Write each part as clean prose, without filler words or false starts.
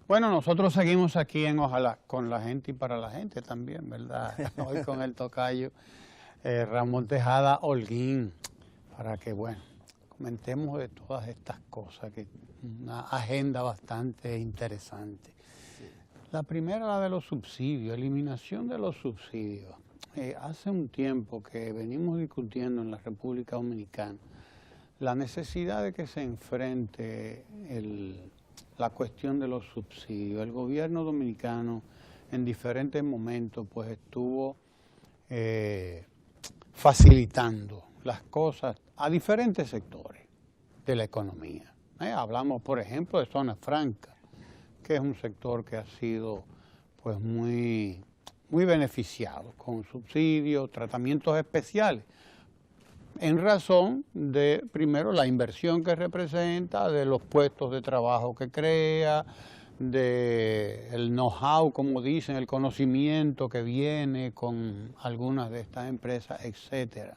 Bueno, nosotros seguimos aquí en Ojalá, con la gente y para la gente también, ¿verdad? Hoy con el tocayo Ramón Tejada Holguín, para que, bueno, comentemos de todas estas cosas, que una agenda bastante interesante. La primera, la de los subsidios, eliminación de los subsidios. Hace un tiempo que venimos discutiendo en la República Dominicana la necesidad de que se enfrente la cuestión de los subsidios. El gobierno dominicano en diferentes momentos pues estuvo facilitando las cosas a diferentes sectores de la economía. Hablamos, por ejemplo, de zona franca, que es un sector que ha sido pues muy beneficiado con subsidios, tratamientos especiales, en razón de, primero, la inversión que representa, de los puestos de trabajo que crea, del know-how, como dicen, el conocimiento que viene con algunas de estas empresas, etcétera.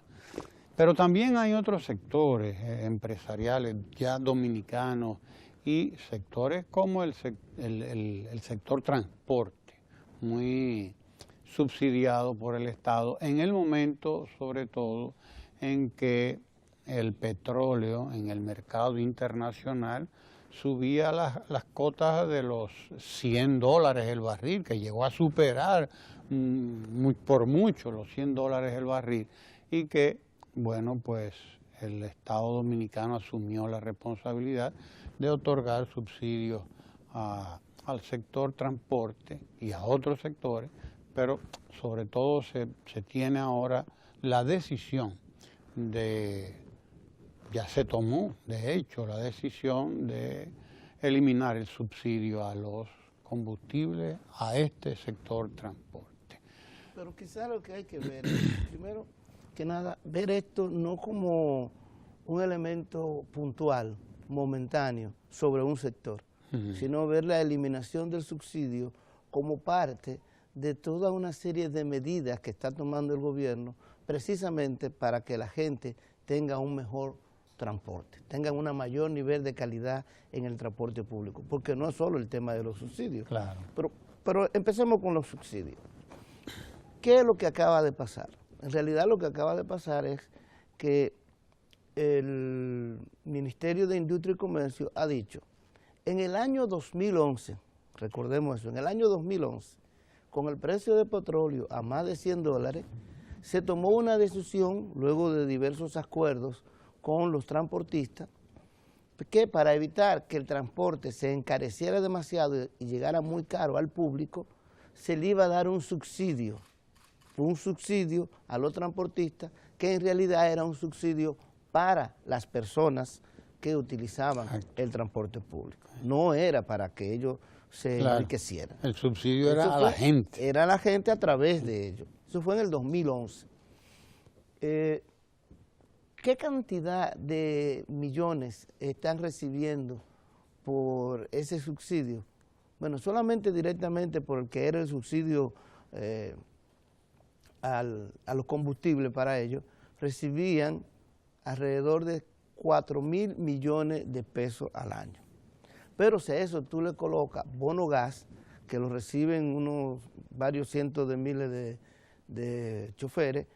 Pero también hay otros sectores empresariales ya dominicanos y sectores como el sector transporte, muy subsidiado por el Estado, en el momento, sobre todo, en que el petróleo en el mercado internacional subía las cotas de los $100 el barril, que llegó a superar por mucho los $100 el barril, y que, bueno, pues el Estado dominicano asumió la responsabilidad de otorgar subsidios al sector transporte y a otros sectores, pero sobre todo se tiene ahora la decisión ya se tomó, de hecho, la decisión de eliminar el subsidio a los combustibles, a este sector transporte. Pero quizás lo que hay que ver, primero que nada, ver esto no como un elemento puntual, momentáneo, sobre un sector, sino ver la eliminación del subsidio como parte de toda una serie de medidas que está tomando el gobierno precisamente para que la gente tenga un mejor transporte, tengan un mayor nivel de calidad en el transporte público, porque no es solo el tema de los subsidios. Claro. Pero empecemos con los subsidios. ¿Qué es lo que acaba de pasar? En realidad lo que acaba de pasar es que el Ministerio de Industria y Comercio ha dicho, en el año 2011, recordemos eso, en el año 2011, con el precio de petróleo a más de $100, se tomó una decisión, luego de diversos acuerdos con los transportistas, que para evitar que el transporte se encareciera demasiado y llegara muy caro al público, se le iba a dar un subsidio a los transportistas, que en realidad era un subsidio para las personas que utilizaban el transporte público. No era para que ellos se enriquecieran. El subsidio era a la gente. Era a la gente a través de ellos. Eso fue en el 2011. ¿Qué cantidad de millones están recibiendo por ese subsidio? Bueno, solamente directamente por el que era el subsidio a los combustibles para ellos, recibían alrededor de 4.000 millones de pesos al año. Pero si a eso tú le colocas bono gas, que lo reciben unos varios cientos de miles de choferes,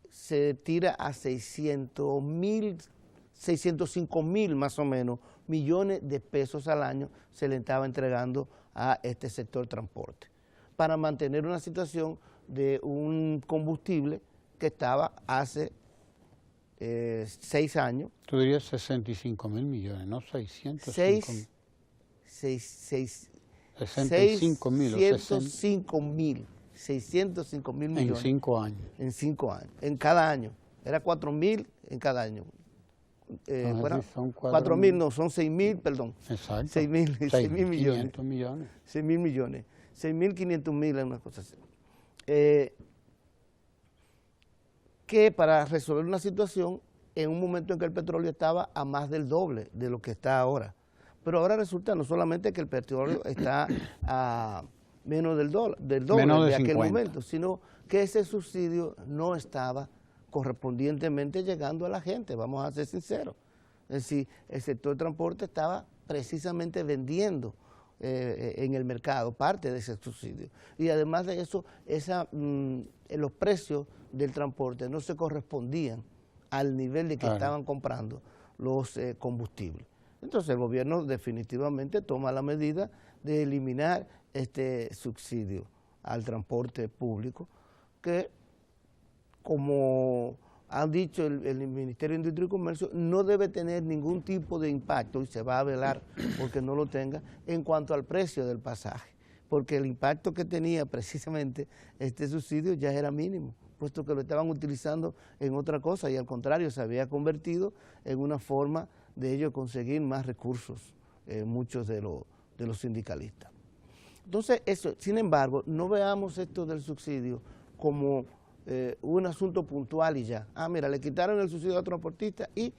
se tira a 605.000 más o menos millones de pesos al año se le estaba entregando a este sector transporte para mantener una situación de un combustible que estaba hace 6 años. Tú dirías 65.000 millones, no 605. 605 mil millones. En 5 años. En 5 años, en cada año. Era 4.000 en cada año. Son 4.000, no, son 6.000, perdón. Exacto. 6.000 millones. 500 millones. 6.000 millones. 6.500.000 es una cosa así. Que para resolver una situación, en un momento en que el petróleo estaba a más del doble de lo que está ahora. Pero ahora resulta no solamente que el petróleo está a menos del doble de aquel momento, sino que ese subsidio no estaba correspondientemente llegando a la gente, vamos a ser sinceros. Es decir, el sector transporte estaba precisamente vendiendo en el mercado parte de ese subsidio. Y además de eso, los precios del transporte no se correspondían al nivel de que estaban comprando los combustibles. Entonces el gobierno definitivamente toma la medida de eliminar este subsidio al transporte público, que, como han dicho el Ministerio de Industria y Comercio, no debe tener ningún tipo de impacto, y se va a velar porque no lo tenga, en cuanto al precio del pasaje, porque el impacto que tenía precisamente este subsidio ya era mínimo, puesto que lo estaban utilizando en otra cosa, y al contrario se había convertido en una forma de ellos conseguir más recursos, muchos de los sindicalistas. Entonces, sin embargo, no veamos esto del subsidio como un asunto puntual y ya. Mira, le quitaron el subsidio a los transportistas y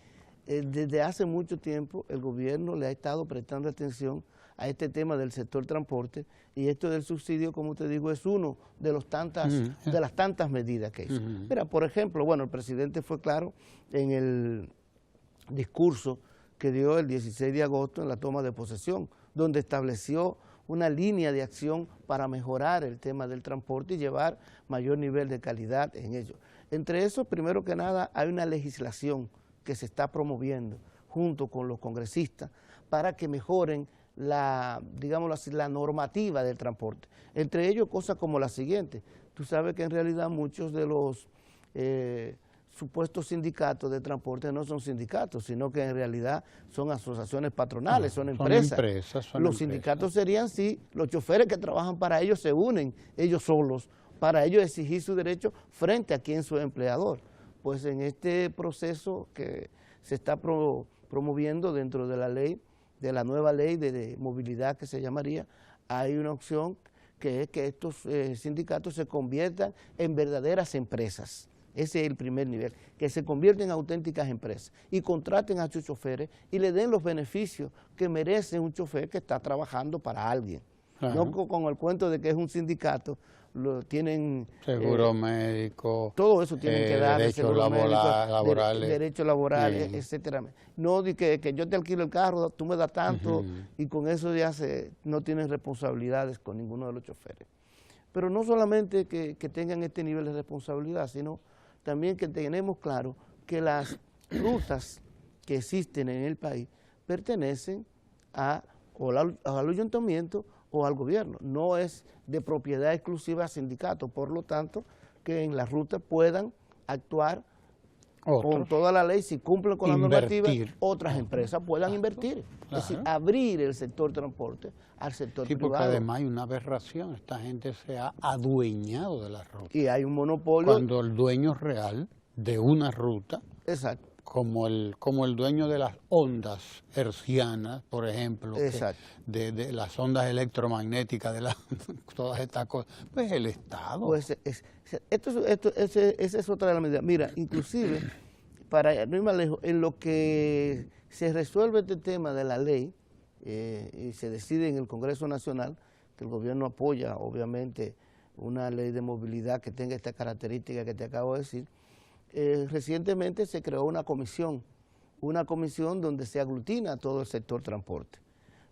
desde hace mucho tiempo el gobierno le ha estado prestando atención a este tema del sector transporte, y esto del subsidio, como te digo, es uno de las tantas medidas que hizo. Mira, por ejemplo, bueno, el presidente fue claro en el discurso que dio el 16 de agosto en la toma de posesión, donde estableció una línea de acción para mejorar el tema del transporte y llevar mayor nivel de calidad en ello. Entre eso, primero que nada, hay una legislación que se está promoviendo junto con los congresistas para que mejoren digámoslo así, la normativa del transporte. Entre ellos, cosas como la siguiente. Tú sabes que en realidad muchos de los supuestos sindicatos de transporte no son sindicatos, sino que en realidad son asociaciones patronales, son empresas. Los sindicatos serían si los choferes que trabajan para ellos se unen ellos solos para ellos exigir su derecho frente a quien su empleador. Pues en este proceso que se está promoviendo dentro de la ley, de la nueva ley de movilidad que se llamaría, hay una opción que es que estos sindicatos se conviertan en verdaderas empresas. Ese es el primer nivel, que se convierten en auténticas empresas y contraten a sus choferes y le den los beneficios que merece un chofer que está trabajando para alguien. No con el cuento de que es un sindicato, tienen seguro médico, todo eso tienen que dar, derechos laborales, derechos laborales, etcétera. No de que yo te alquilo el carro, tú me das tanto, y con eso ya no tienen responsabilidades con ninguno de los choferes. Pero no solamente que tengan este nivel de responsabilidad, sino también que tenemos claro que las rutas que existen en el país pertenecen al ayuntamiento o al gobierno, no es de propiedad exclusiva del sindicato, por lo tanto, que en las rutas puedan actuar con toda la ley, si cumplen con la normativa, otras empresas puedan invertir. Es decir, abrir el sector transporte al sector privado. Porque además hay una aberración, esta gente se ha adueñado de la ruta. Y hay un monopolio. Cuando el dueño real de una ruta, como el dueño de las ondas hertzianas, por ejemplo, de las ondas electromagnéticas, de todas estas cosas, pues el Estado. Pues esa es otra de las medidas. Mira, inclusive, para no ir más lejos, en lo que se resuelve este tema de la ley y se decide en el Congreso Nacional, que el gobierno apoya, obviamente, una ley de movilidad que tenga esta característica que te acabo de decir, recientemente se creó una comisión donde se aglutina todo el sector transporte,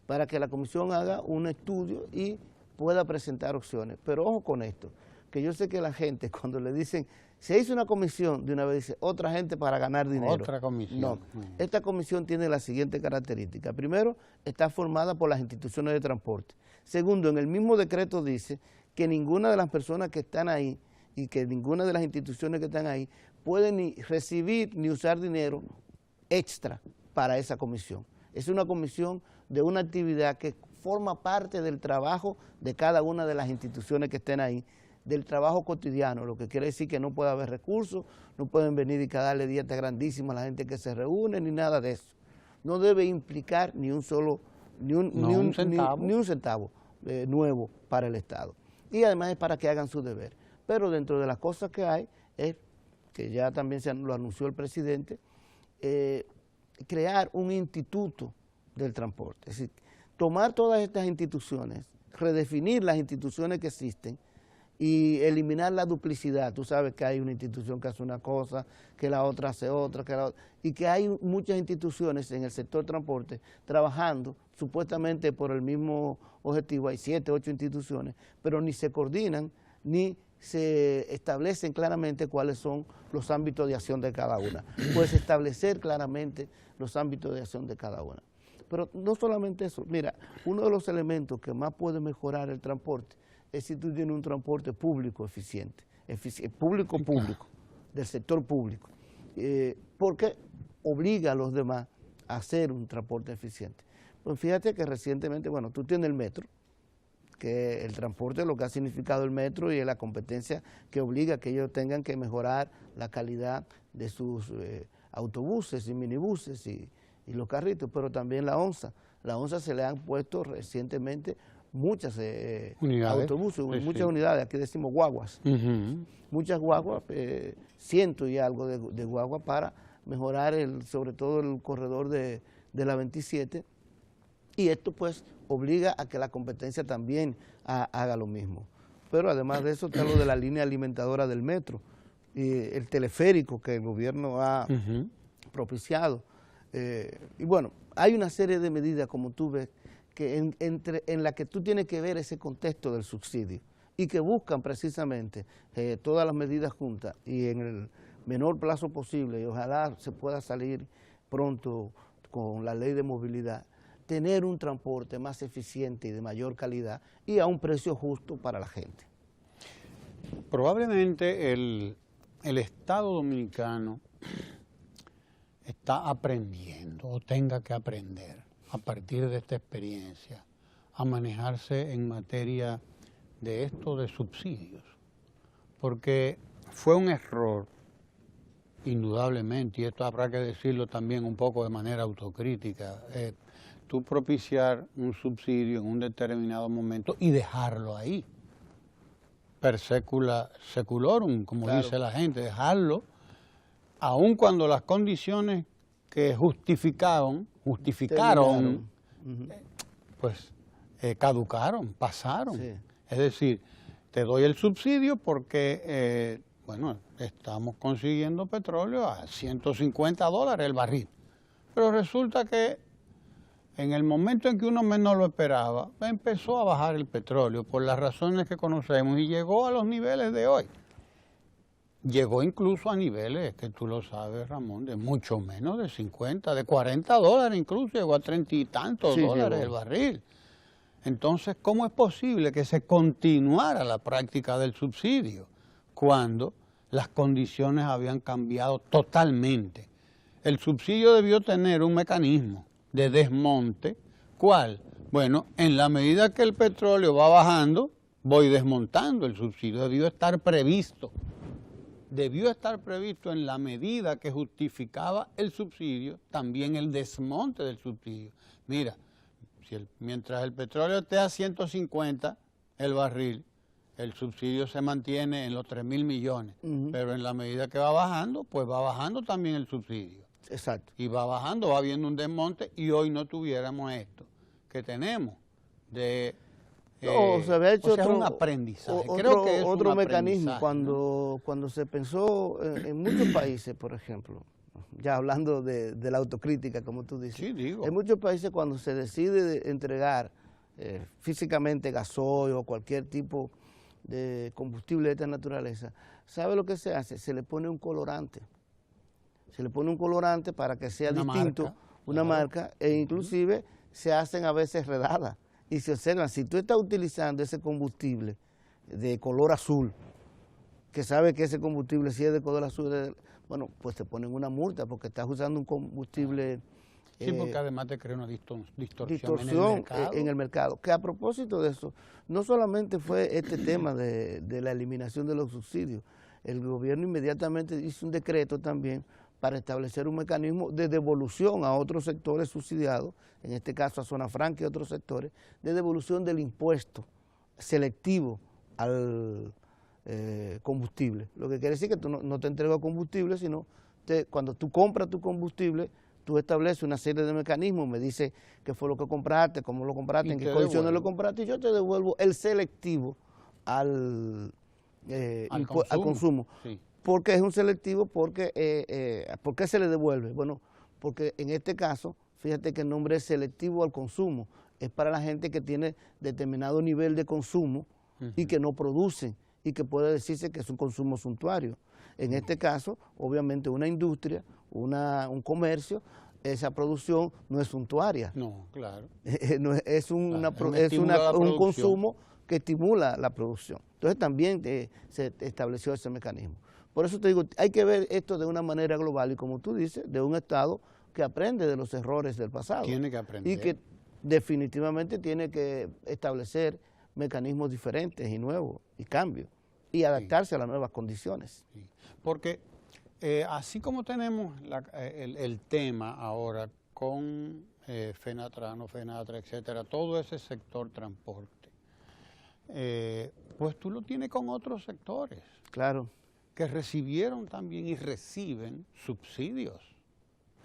para que la comisión haga un estudio y pueda presentar opciones. Pero ojo con esto, que yo sé que la gente cuando le dicen, se hizo una comisión, de una vez dice, otra gente para ganar dinero. Otra comisión. No, esta comisión tiene la siguiente característica. Primero, está formada por las instituciones de transporte. Segundo, en el mismo decreto dice que ninguna de las personas que están ahí y que ninguna de las instituciones que están ahí pueden ni recibir ni usar dinero extra para esa comisión. Es una comisión de una actividad que forma parte del trabajo de cada una de las instituciones que estén ahí, del trabajo cotidiano, lo que quiere decir que no puede haber recursos, no pueden venir y darle dieta grandísima a la gente que se reúne, ni nada de eso. No debe implicar ni un centavo nuevo para el Estado. Y además es para que hagan su deber. Pero dentro de las cosas que hay, es que ya también lo anunció el presidente, crear un instituto del transporte. Es decir, tomar todas estas instituciones, redefinir las instituciones que existen y eliminar la duplicidad. Tú sabes que hay una institución que hace una cosa, que la otra hace otra, y que hay muchas instituciones en el sector transporte trabajando supuestamente por el mismo objetivo. Hay 7, 8 instituciones, pero ni se coordinan ni se establecen claramente cuáles son los ámbitos de acción de cada una. Puedes establecer claramente los ámbitos de acción de cada una. Pero no solamente eso, mira, uno de los elementos que más puede mejorar el transporte es si tú tienes un transporte público eficiente, público, del sector público, porque obliga a los demás a hacer un transporte eficiente. Pues fíjate que recientemente, bueno, tú tienes el metro, que el transporte, lo que ha significado el metro y la competencia que obliga a que ellos tengan que mejorar la calidad de sus autobuses y minibuses y los carritos, pero también la ONSA. La ONSA se le han puesto recientemente muchas autobuses, muchas unidades, aquí decimos guaguas, muchas guaguas, ciento y algo de guaguas para mejorar sobre todo el corredor de la 27, y esto pues obliga a que la competencia también haga lo mismo. Pero además de eso está lo de la línea alimentadora del metro, y el teleférico que el gobierno ha propiciado. Y bueno, hay una serie de medidas, como tú ves, que en la que tú tienes que ver ese contexto del subsidio y que buscan precisamente todas las medidas juntas y en el menor plazo posible, y ojalá se pueda salir pronto con la ley de movilidad, tener un transporte más eficiente y de mayor calidad y a un precio justo para la gente. Probablemente el Estado dominicano está aprendiendo o tenga que aprender a partir de esta experiencia a manejarse en materia de esto de subsidios, porque fue un error, indudablemente, y esto habrá que decirlo también un poco de manera autocrítica, tú propiciar un subsidio en un determinado momento y dejarlo ahí, per secula seculorum, como claro, dice la gente, dejarlo, aun cuando las condiciones que justificaron, pues caducaron, pasaron. Sí. Es decir, te doy el subsidio porque, bueno, estamos consiguiendo petróleo a $150 el barril. Pero resulta que en el momento en que uno menos lo esperaba, empezó a bajar el petróleo por las razones que conocemos y llegó a los niveles de hoy. Llegó incluso a niveles, que tú lo sabes, Ramón, de mucho menos de 50, de $40 incluso, llegó a 30 y tantos dólares el barril. Entonces, ¿cómo es posible que se continuara la práctica del subsidio cuando las condiciones habían cambiado totalmente? El subsidio debió tener un mecanismo de desmonte. ¿Cuál? Bueno, en la medida que el petróleo va bajando, voy desmontando el subsidio. Debió estar previsto en la medida que justificaba el subsidio, también el desmonte del subsidio. Mira, mientras el petróleo esté a 150 el barril, el subsidio se mantiene en los 3.000 millones, pero en la medida que va bajando, pues va bajando también el subsidio. Exacto. Y va bajando, va habiendo un desmonte, y hoy no tuviéramos esto que tenemos de... se había hecho es un aprendizaje. Creo que es otro mecanismo. Cuando se pensó en muchos países, por ejemplo, ya hablando de la autocrítica, como tú dices, sí, digo. En muchos países cuando se decide entregar físicamente gasoil o cualquier tipo de combustible de esta naturaleza, ¿sabe lo que se hace? Se le pone un colorante. Se le pone un colorante para que sea distinto, una marca, e inclusive se hacen a veces redadas. Y se observan, si tú estás utilizando ese combustible de color azul, que sabe que ese combustible si es de color azul, bueno, pues te ponen una multa porque estás usando un combustible... Sí, porque además te crea una distorsión en el mercado. Que a propósito de eso, no solamente fue este tema de la eliminación de los subsidios, el gobierno inmediatamente hizo un decreto también para establecer un mecanismo de devolución a otros sectores subsidiados, en este caso a Zona Franca y otros sectores, de devolución del impuesto selectivo al combustible. Lo que quiere decir que tú no te entregas combustible, sino cuando tú compras tu combustible, tú estableces una serie de mecanismos, me dice qué fue lo que compraste, cómo lo compraste, en qué condiciones lo compraste, y yo te devuelvo el selectivo al al consumo. Sí. ¿Por qué es un selectivo? ¿Por qué se le devuelve? Bueno, porque en este caso, fíjate que el nombre es selectivo al consumo, es para la gente que tiene determinado nivel de consumo y que no producen y que puede decirse que es un consumo suntuario. En este caso, obviamente una industria, un comercio, esa producción no es suntuaria. No, claro. Es un consumo que estimula la producción. Entonces también se estableció ese mecanismo. Por eso te digo, hay que ver esto de una manera global y como tú dices, de un Estado que aprende de los errores del pasado. Tiene que aprender. Y que definitivamente tiene que establecer mecanismos diferentes y nuevos y cambios y adaptarse a las nuevas condiciones. Sí. Porque así como tenemos el tema ahora con Fenatrano, Fenatra, etcétera, todo ese sector transporte, pues tú lo tienes con otros sectores. Claro. Que recibieron también y reciben subsidios.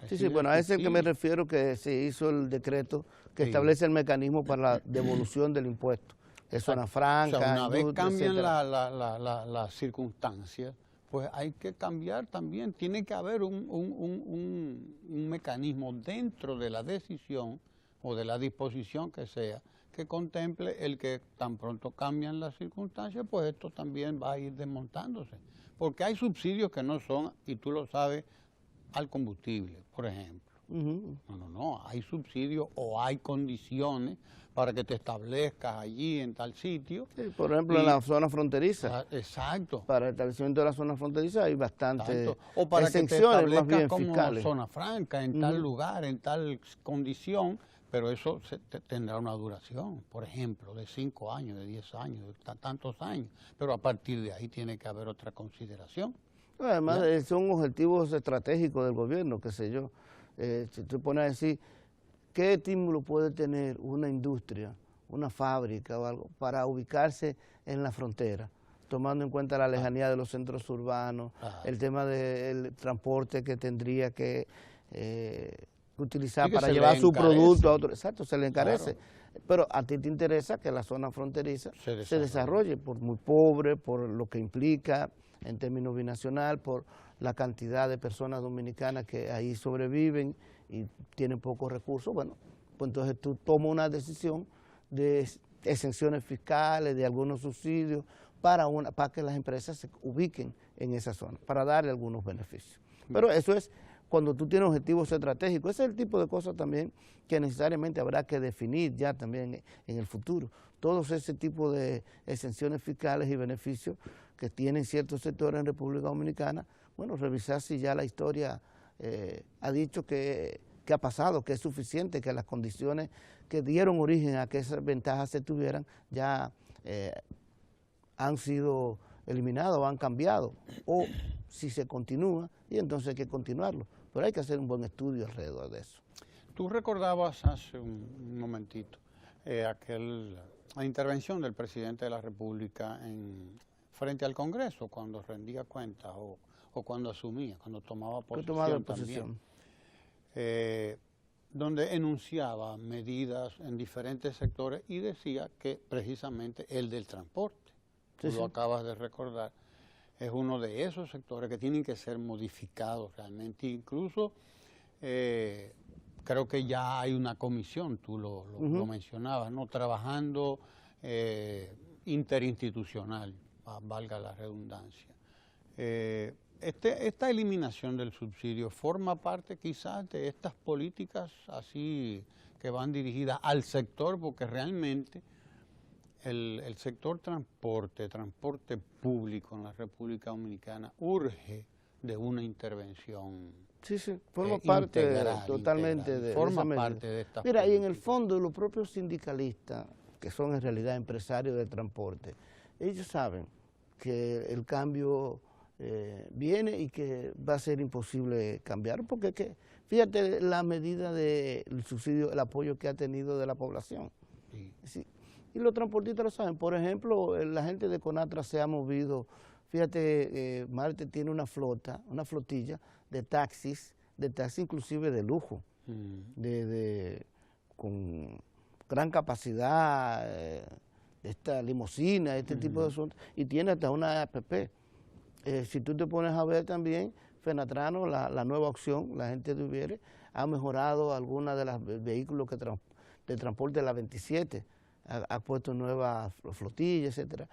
Sí, bueno, a ese que me refiero que se hizo el decreto que establece el mecanismo para la devolución del impuesto. Es zona franca, o sea, una vez cambian las circunstancias, pues hay que cambiar también. Tiene que haber un mecanismo dentro de la decisión o de la disposición que sea, que contemple el que tan pronto cambian las circunstancias, pues esto también va a ir desmontándose. Porque hay subsidios que no son, y tú lo sabes, al combustible, por ejemplo. No, hay subsidios o hay condiciones para que te establezcas allí en tal sitio. Sí, por ejemplo, en la zona fronteriza. Exacto. Para el establecimiento de la zona fronteriza hay bastantes o para exenciones, que te más bien como fiscales. Zona franca, en tal lugar, en tal condición, pero eso tendrá una duración, por ejemplo, de 5 años, de 10 años, de tantos años, pero a partir de ahí tiene que haber otra consideración. Además, son objetivos estratégicos del gobierno, qué sé yo. Si tú pones a decir, ¿qué estímulo puede tener una industria, una fábrica o algo para ubicarse en la frontera? Tomando en cuenta la lejanía de los centros urbanos, el tema del transporte que tendría que utilizar para llevar su producto a otro. Exacto, se le encarece. Claro. Pero a ti te interesa que la zona fronteriza se desarrolle por muy pobre, por lo que implica en términos binacional, por la cantidad de personas dominicanas que ahí sobreviven y tienen pocos recursos. Bueno, pues entonces tú tomas una decisión de exenciones fiscales, de algunos subsidios, para que las empresas se ubiquen en esa zona, para darle algunos beneficios. Pero eso es cuando tú tienes objetivos estratégicos. Ese es el tipo de cosas también que necesariamente habrá que definir ya también en el futuro. Todos ese tipo de exenciones fiscales y beneficios que tienen ciertos sectores en República Dominicana, bueno, revisar si ya la historia ha dicho que ha pasado, que es suficiente, que las condiciones que dieron origen a que esas ventajas se tuvieran ya han sido eliminadas o han cambiado, o si se continúa, y entonces hay que continuarlo. Pero hay que hacer un buen estudio alrededor de eso. Tú recordabas hace un momentito la intervención del presidente de la República frente al Congreso cuando rendía cuentas o cuando asumía, cuando tomaba posesión también, donde enunciaba medidas en diferentes sectores y decía que precisamente el del transporte, tú lo acabas de recordar, es uno de esos sectores que tienen que ser modificados realmente. Incluso creo que ya hay una comisión, tú lo mencionabas, ¿no? Trabajando interinstitucional, valga la redundancia. Esta eliminación del subsidio forma parte quizás de estas políticas así que van dirigidas al sector, porque realmente el sector transporte público en la República Dominicana urge de una intervención. Sí, forma parte totalmente de esa medida. De estas Mira, políticas. Y en el fondo los propios sindicalistas, que son en realidad empresarios del transporte, ellos saben que el cambio viene y que va a ser imposible cambiar, porque fíjate la medida del subsidio, el apoyo que ha tenido de la población. Sí. Y los transportistas lo saben. Por ejemplo, la gente de Conatra se ha movido. Fíjate, Marte tiene una flotilla de taxis inclusive de lujo, con gran capacidad, esta limusina, este tipo de asuntos, y tiene hasta una APP. Si tú te pones a ver también, Fenatrano, la nueva opción, la gente de Uvieres, ha mejorado algunos de los vehículos de transporte de la 27, ha puesto nuevas flotillas, etcétera.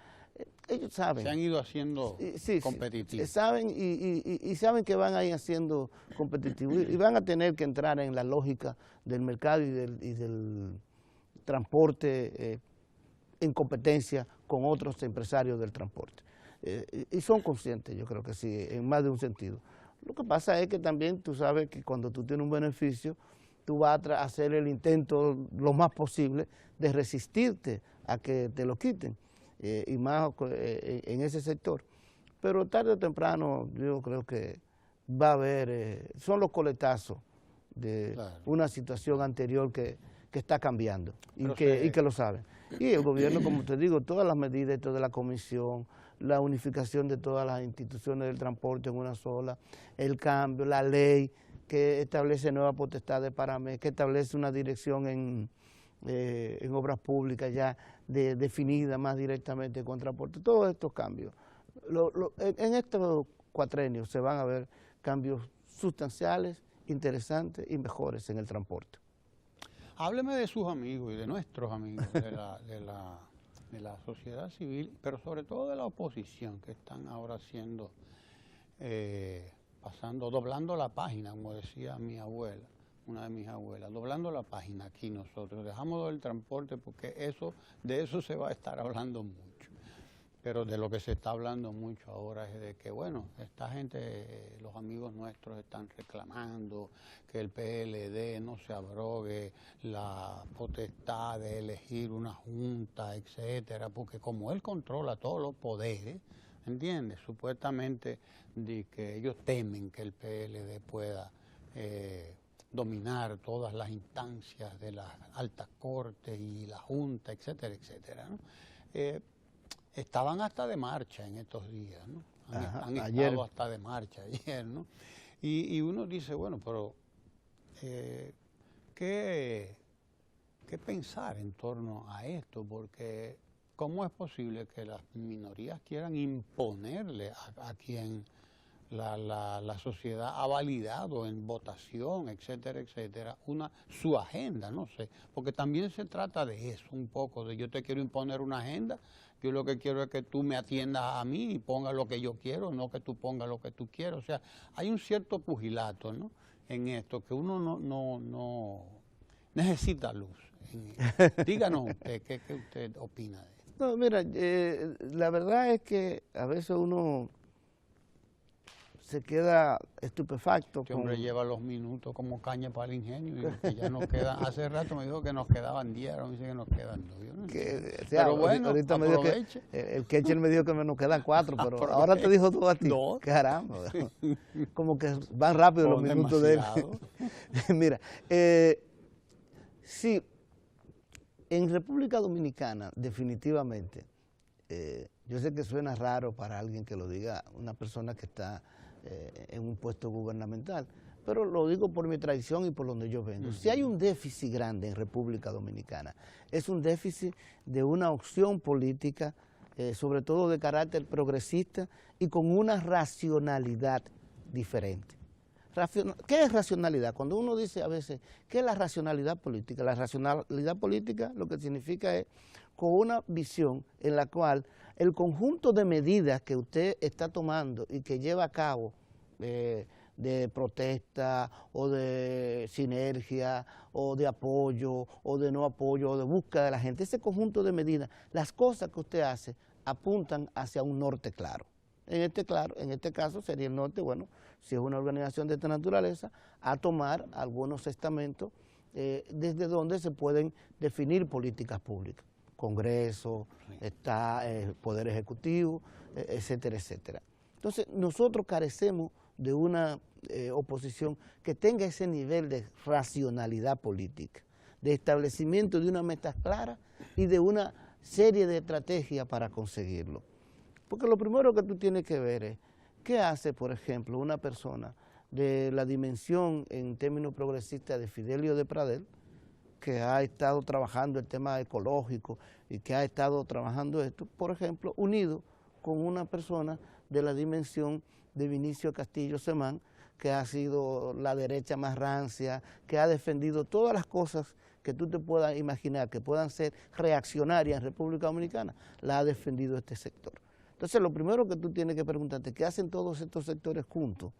Ellos saben. Se han ido haciendo competitivos. Saben y saben que van a ir haciendo competitivos y van a tener que entrar en la lógica del mercado y del transporte en competencia con otros empresarios del transporte. Y son conscientes, yo creo que sí, en más de un sentido. Lo que pasa es que también tú sabes que cuando tú tienes un beneficio, tú vas a hacer el intento lo más posible de resistirte a que te lo quiten, y más en ese sector. Pero tarde o temprano yo creo que va a haber, son los coletazos de una situación anterior que está cambiando y que lo saben. Y el gobierno, como te digo, todas las medidas, toda la comisión, la unificación de todas las instituciones del transporte en una sola, el cambio, la ley que establece nuevas potestades para mí, que establece una dirección en obras públicas ya definida más directamente con transporte, todos estos cambios. En estos cuatrenios se van a ver cambios sustanciales, interesantes y mejores en el transporte. Hábleme de sus amigos y de nuestros amigos de la sociedad civil, pero sobre todo de la oposición, que están ahora haciendo, doblando la página, como decía mi abuela, una de mis abuelas, doblando la página aquí nosotros. Dejamos del transporte porque de eso se va a estar hablando mucho. Pero de lo que se está hablando mucho ahora es de que, bueno, esta gente, los amigos nuestros están reclamando que el PLD no se abrogue la potestad de elegir una junta, etcétera, porque como él controla todos los poderes, ¿entiendes? Supuestamente de que ellos temen que el PLD pueda dominar todas las instancias de las altas cortes y la junta, etcétera, etcétera, ¿no? Estaban hasta de marcha en estos días, ¿no? Han estado hasta de marcha ayer, ¿no? Y uno dice, bueno, pero ¿qué pensar en torno a esto? Porque ¿cómo es posible que las minorías quieran imponerle a quien la sociedad ha validado en votación, etcétera, etcétera, su agenda, no sé? Porque también se trata de eso, un poco, de yo te quiero imponer una agenda. Yo lo que quiero es que tú me atiendas a mí y pongas lo que yo quiero, no que tú pongas lo que tú quieras. O sea, hay un cierto pugilato, ¿no?, en esto, que uno no necesita luz. Díganos usted, ¿qué usted opina de esto? No, mira, la verdad es que a veces uno se queda estupefacto. Este hombre lleva los minutos como caña para el ingenio y que ya nos quedan, hace rato me dijo que nos quedaban 10, ahora me dice que nos quedan 2. ¿No? Pero bueno, ahorita me dijo que el Ketchel me dijo que nos quedan 4, pero ahora te dijo tú a ti. 2. Caramba, como que van rápido los minutos demasiado. De él. Mira, sí, en República Dominicana, definitivamente, yo sé que suena raro para alguien que lo diga, una persona que está en un puesto gubernamental, pero lo digo por mi tradición y por donde yo vengo. Si hay un déficit grande en República Dominicana, es un déficit de una opción política, sobre todo de carácter progresista y con una racionalidad diferente. ¿Qué es racionalidad? Cuando uno dice a veces, ¿qué es la racionalidad política? La racionalidad política lo que significa es con una visión en la cual el conjunto de medidas que usted está tomando y que lleva a cabo de protesta o de sinergia o de apoyo o de no apoyo o de búsqueda de la gente, ese conjunto de medidas, las cosas que usted hace apuntan hacia un norte claro. En este caso sería el norte, bueno, si es una organización de esta naturaleza, a tomar algunos estamentos desde donde se pueden definir políticas públicas. Congreso, Poder Ejecutivo, etcétera, etcétera. Entonces, nosotros carecemos de una oposición que tenga ese nivel de racionalidad política, de establecimiento de una meta clara y de una serie de estrategias para conseguirlo. Porque lo primero que tú tienes que ver es, ¿qué hace, por ejemplo, una persona de la dimensión en términos progresistas de Fidelio de Pradel, que ha estado trabajando el tema ecológico y que ha estado trabajando esto, por ejemplo, unido con una persona de la dimensión de Vinicio Castillo Semán, que ha sido la derecha más rancia, que ha defendido todas las cosas que tú te puedas imaginar que puedan ser reaccionarias en República Dominicana, la ha defendido este sector. Entonces, lo primero que tú tienes que preguntarte, ¿qué hacen todos estos sectores juntos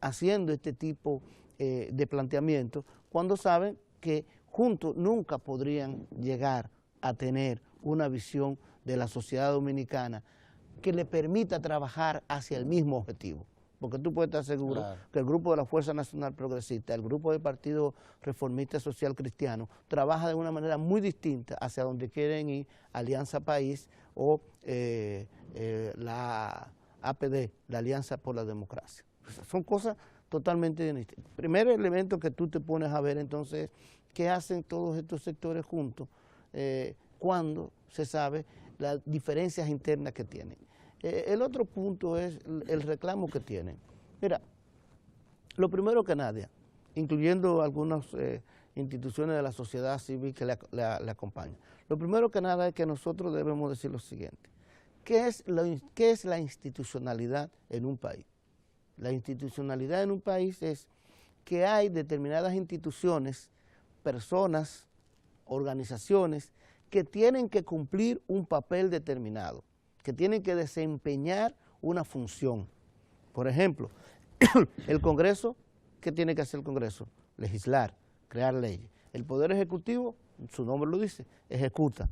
haciendo este tipo de planteamiento cuando saben que juntos nunca podrían llegar a tener una visión de la sociedad dominicana que le permita trabajar hacia el mismo objetivo? Porque tú puedes estar seguro que el grupo de la Fuerza Nacional Progresista, el grupo del Partido Reformista Social Cristiano, trabaja de una manera muy distinta hacia donde quieren ir Alianza País o la APD, la Alianza por la Democracia. Son cosas totalmente distintas. El primer elemento que tú te pones a ver entonces es qué hacen todos estos sectores juntos cuando se sabe las diferencias internas que tienen. El otro punto es el reclamo que tienen. Mira, lo primero que nadie, incluyendo algunas instituciones de la sociedad civil que le acompañan, lo primero que nada es que nosotros debemos decir lo siguiente. ¿Qué es la institucionalidad en un país? La institucionalidad en un país es que hay determinadas instituciones, personas, organizaciones que tienen que cumplir un papel determinado, que tienen que desempeñar una función. Por ejemplo, el Congreso, ¿qué tiene que hacer el Congreso? Legislar, crear leyes. El Poder Ejecutivo, su nombre lo dice, ejecuta.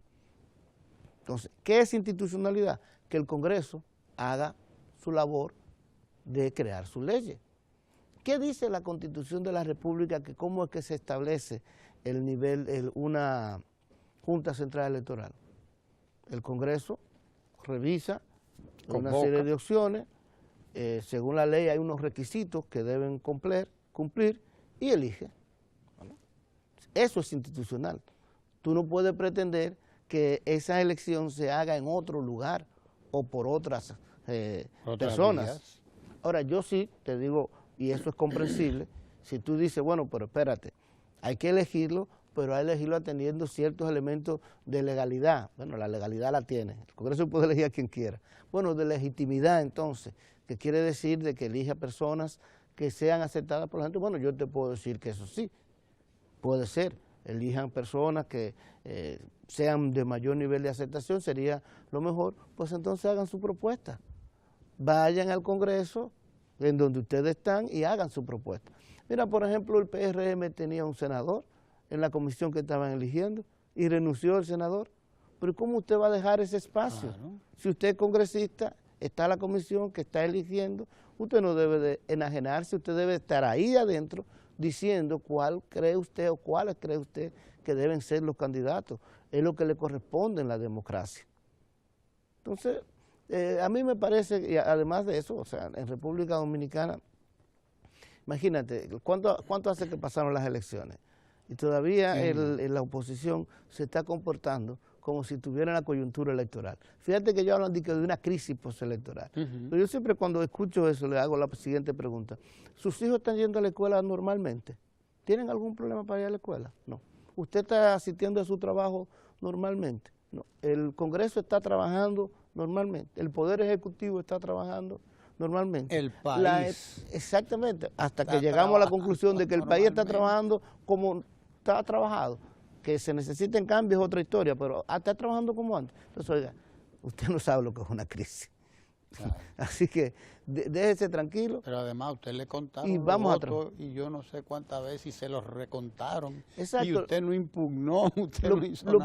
Entonces, ¿qué es institucionalidad? Que el Congreso haga su labor de crear sus leyes. ¿Qué dice la Constitución de la República? Que cómo es que se establece el nivel, una Junta Central Electoral. El Congreso revisa una serie de opciones, según la ley hay unos requisitos que deben cumplir y elige. ¿Vale? Eso es institucional. Tú no puedes pretender que esa elección se haga en otro lugar o por otras personas. Vías. Ahora, yo sí te digo, y eso es comprensible, si tú dices, bueno, pero espérate, hay que elegirlo, pero hay que elegirlo atendiendo ciertos elementos de legalidad. Bueno, la legalidad la tiene, el Congreso puede elegir a quien quiera. Bueno, de legitimidad entonces, que quiere decir de que elija personas que sean aceptadas por la gente. Bueno, yo te puedo decir que eso sí, puede ser, elijan personas que sean de mayor nivel de aceptación, sería lo mejor, pues entonces hagan su propuesta. Vayan al Congreso, en donde ustedes están, y hagan su propuesta. Mira, por ejemplo, el PRM tenía un senador en la comisión que estaban eligiendo y renunció el senador. Pero ¿cómo usted va a dejar ese espacio? Claro. Si usted es congresista, está la comisión que está eligiendo, usted no debe de enajenarse, usted debe estar ahí adentro diciendo cuál cree usted o cuáles cree usted que deben ser los candidatos. Es lo que le corresponde en la democracia. Entonces, a mí me parece, y además de eso, o sea, en República Dominicana, imagínate, ¿cuánto hace que pasaron las elecciones? Y todavía la oposición se está comportando como si tuviera la coyuntura electoral. Fíjate que yo hablo de una crisis postelectoral. Pero yo siempre cuando escucho eso le hago la siguiente pregunta. ¿Sus hijos están yendo a la escuela normalmente? ¿Tienen algún problema para ir a la escuela? No. ¿Usted está asistiendo a su trabajo normalmente? No. ¿El Congreso está trabajando normalmente? ¿El Poder Ejecutivo está trabajando normalmente? El país. Exactamente, hasta que llegamos a la conclusión de que el país está trabajando como está trabajado. Que se necesiten cambios es otra historia, pero está trabajando como antes. Entonces, oiga, usted no sabe lo que es una crisis. Claro. Así que déjese tranquilo. Pero además usted le contaron y los votos y yo no sé cuántas veces y se los recontaron. Exacto. Y usted no impugnó, usted no hizo nada.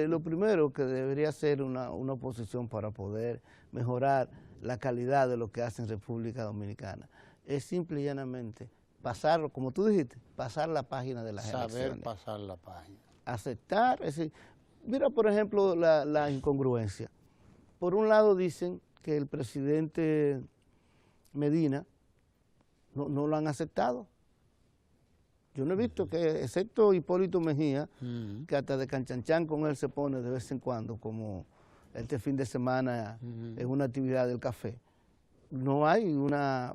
Lo primero que debería hacer una oposición para poder mejorar la calidad de lo que hace en República Dominicana es simple y llanamente pasar, como tú dijiste, pasar la página de las elecciones. Saber pasar la página. Aceptar, es decir, mira por ejemplo la incongruencia. Por un lado dicen que el presidente Medina no lo han aceptado. Yo no he visto que, excepto Hipólito Mejía, que hasta de canchanchan con él se pone de vez en cuando, como este fin de semana en una actividad del café. No hay una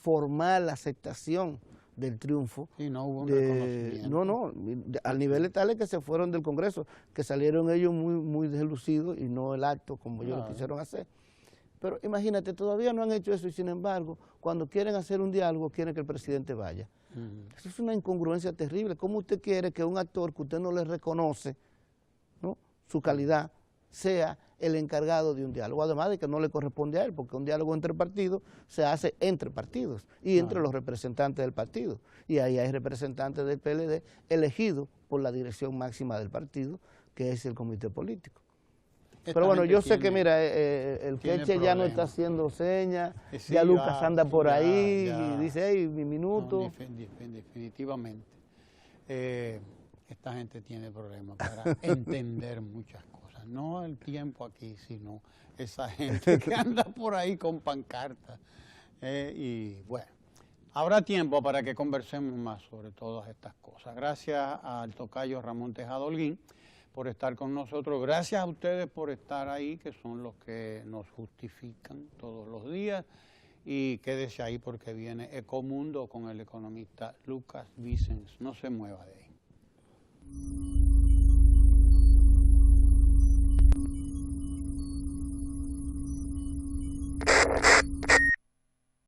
formal aceptación del triunfo. Y no hubo un reconocimiento. Al nivel tal que se fueron del Congreso, que salieron ellos muy deslucidos y no el acto como ellos lo quisieron hacer. Pero imagínate, todavía no han hecho eso y sin embargo, cuando quieren hacer un diálogo, quieren que el presidente vaya. Eso es una incongruencia terrible. ¿Cómo usted quiere que un actor que usted no le reconoce, ¿no?, su calidad, sea el encargado de un diálogo? Además de que no le corresponde a él, porque un diálogo entre partidos se hace entre partidos y entre los representantes del partido. Y ahí hay representantes del PLD elegidos por la dirección máxima del partido, que es el comité político. Pero bueno, yo sé que, mira, el Queche ya no está haciendo señas, Sí, ya Lucas anda por ahí ya. y dice, hey, mi minuto. No, definitivamente. Esta gente tiene problemas para entender muchas cosas. No el tiempo aquí, sino esa gente que anda por ahí con pancartas. Y bueno, habrá tiempo para que conversemos más sobre todas estas cosas. Gracias al tocayo Ramón Tejada Holguín por estar con nosotros. Gracias a ustedes por estar ahí, que son los que nos justifican todos los días. Y quédese ahí porque viene Ecomundo con el economista Lucas Vicens. No se mueva de ahí.